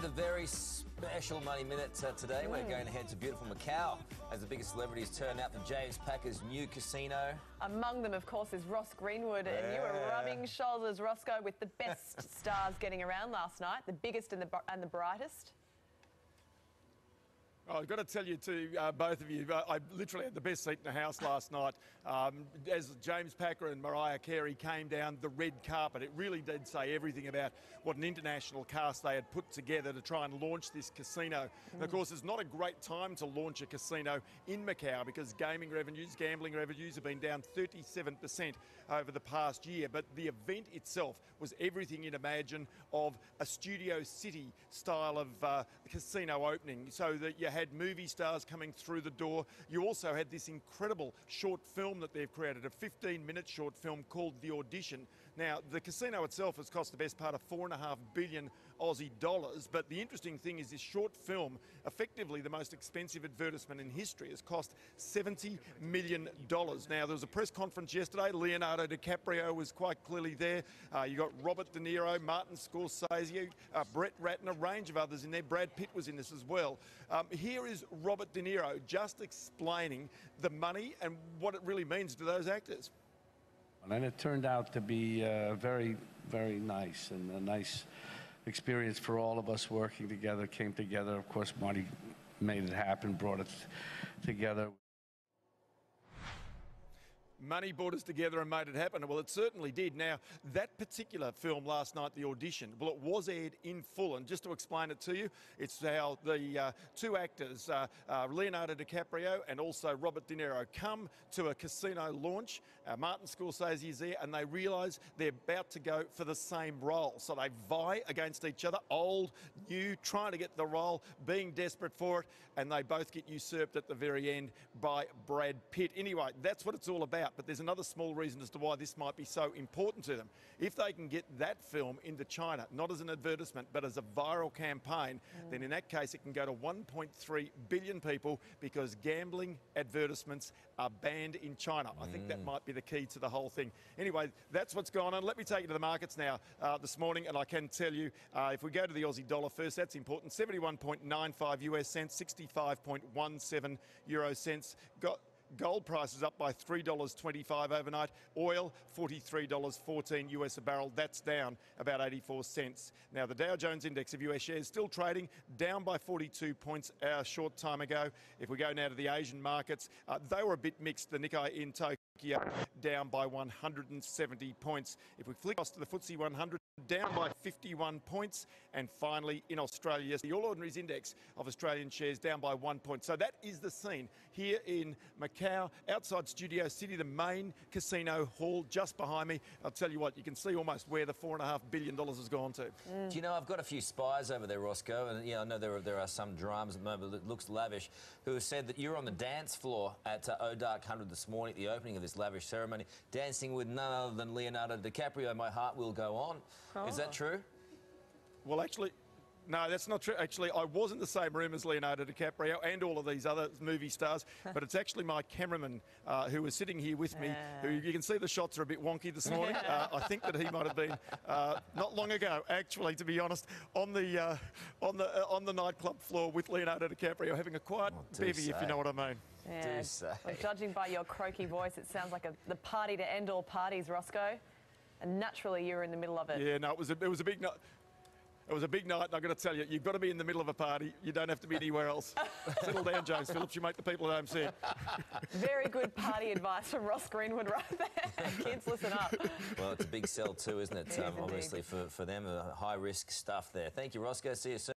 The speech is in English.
a very special Money Minute today. We're going to head to beautiful Macau as the biggest celebrities turn out for James Packer's new casino. Among them, of course, is Ross Greenwood. And you were rubbing shoulders, Roscoe, with the best stars getting around last night, the biggest and the brightest. Oh, I've got to tell you to both of you, I literally had the best seat in the house last night. As James Packer and Mariah Carey came down the red carpet, it really did say everything about what an international cast they had put together to try and launch this casino. And of course, it's not a great time to launch a casino in Macau because gambling revenues have been down 37% over the past year. But the event itself was everything you'd imagine of a Studio City style of casino opening, so that you had movie stars coming through the door. You also had this incredible short film that they've created, a 15-minute short film called The Audition. Now, the casino itself has cost the best part of $4.5 billion Aussie dollars, but the interesting thing is this short film, effectively the most expensive advertisement in history, has cost $70 million. Now, there was a press conference yesterday. Leonardo DiCaprio was quite clearly there. You got Robert De Niro, Martin Scorsese, Brett Ratner, a range of others in there. Brad Pitt was in this as well. Here is Robert De Niro just explaining the money and what it really means to those actors. And it turned out to be very, very nice, and a nice experience for all of us working together, came together. Of course, Marty made it happen, brought it together. Money brought us together and made it happen. Well, it certainly did. Now, that particular film last night, The Audition, well, it was aired in full. And just to explain it to you, it's how the two actors, Leonardo DiCaprio and also Robert De Niro, come to a casino launch. Martin Scorsese is there, and they realise they're about to go for the same role. So they vie against each other, old, new, trying to get the role, being desperate for it, and they both get usurped at the very end by Brad Pitt. Anyway, that's what it's all about. But there's another small reason as to why this might be so important to them. If they can get that film into China, not as an advertisement, but as a viral campaign, then in that case it can go to 1.3 billion people, because gambling advertisements are banned in China. I think that might be the key to the whole thing. Anyway, that's what's going on. Let me take you to the markets now this morning, and I can tell you, if we go to the Aussie dollar first, that's important. 71.95 US cents, 65.17 euro cents. Gold prices up by $3.25 overnight. Oil, $43.14 US a barrel. That's down about 84 cents. Now, the Dow Jones Index of US shares still trading down by 42 points a short time ago. If we go now to the Asian markets, they were a bit mixed. The Nikkei in Tokyo down by 170 points. If we flick across to the FTSE 100, down by 51 points. And finally, in Australia, the All Ordinaries Index of Australian shares down by 1 point. So that is the scene here in Macau, outside Studio City, the main casino hall just behind me. I'll tell you what, you can see almost where the $4.5 billion has gone to. Do you know, I've got a few spies over there, Roscoe, and I know there are some dramas at the moment that looks lavish, who have said that you're on the dance floor at O'Dark 100 this morning at the opening of this lavish ceremony, dancing with none other than Leonardo DiCaprio. My heart will go on. Oh. Is that true? Well, actually, no, that's not true. Actually, I was in the same room as Leonardo DiCaprio and all of these other movie stars, but it's actually my cameraman who was sitting here with me, who you can see the shots are a bit wonky this morning. I think that he might have been not long ago, actually, to be honest, on the nightclub floor with Leonardo DiCaprio having a quiet bevy, if you know what I mean. Yeah. Well, judging by your croaky voice, it sounds like the party to end all parties, Roscoe. And naturally, you were in the middle of it. Yeah, no, it was a big night. It was a big night, and I've got to tell you, you've got to be in the middle of a party. You don't have to be anywhere else. Settle down, James Phillips. You make the people at home see it. Very good party advice from Ross Greenwood right there. Kids, listen up. Well, it's a big sell too, isn't it? Obviously, for them, high-risk stuff there. Thank you, Roscoe. See you soon.